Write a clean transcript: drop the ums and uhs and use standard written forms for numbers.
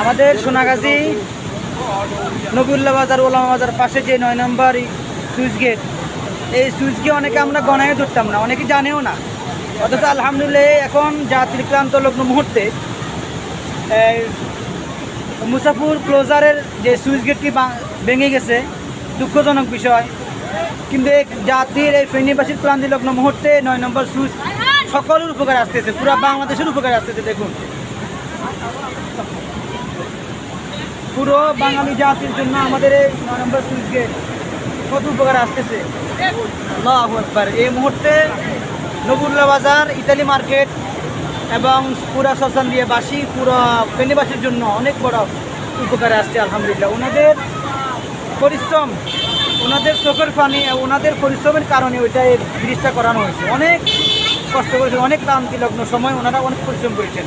আমাদের সোনাগাজী নবিউল্লাহ বাজার ওলামা বাজার পাশে যে 9 নম্বর সুইচ গেট, এই সুইচ গেট অনেকে আমরা গণায় ধরতাম না, অনেকে জানেও না। অথচ আলহামদুলিল্লাহ এখন জাতির ক্লান্ত লগ্ন মুহূর্তে মুসাফুর ক্লোজারের যে সুইচ গেটটি ভেঙে গেছে, দুঃখজনক বিষয়। কিন্তু এই জাতির এই ফেনীবাসীর ক্লান্তি লগ্ন মুহূর্তে 9 নম্বর সুইচ সকলের উপকারে আসতেছে, পুরো বাংলাদেশের উপকারে আসতেছে। দেখুন, পুরো বাঙালি জাতির জন্য আমাদের এই 9 নম্বর সুইচ গেট কত উপকারে আসতেছে। আল্লাহু আকবার। এই মুহূর্তে নবুল্লাহ বাজার, ইতালি মার্কেট এবং পুরা শ্মশান দিয়ে বাসী, পুরো ফেনীবাসীর জন্য অনেক বড় উপকারে আসছে আলহামদুলিল্লাহ। ওনাদের পরিশ্রম, ওনাদের চোখের পানি, ওনাদের পরিশ্রমের কারণে ওইটাই ব্রিজটা করানো হয়েছে। অনেক কষ্ট করেছে, অনেক ক্লান্তি লগ্ন সময় ওনারা অনেক পরিশ্রম করেছেন।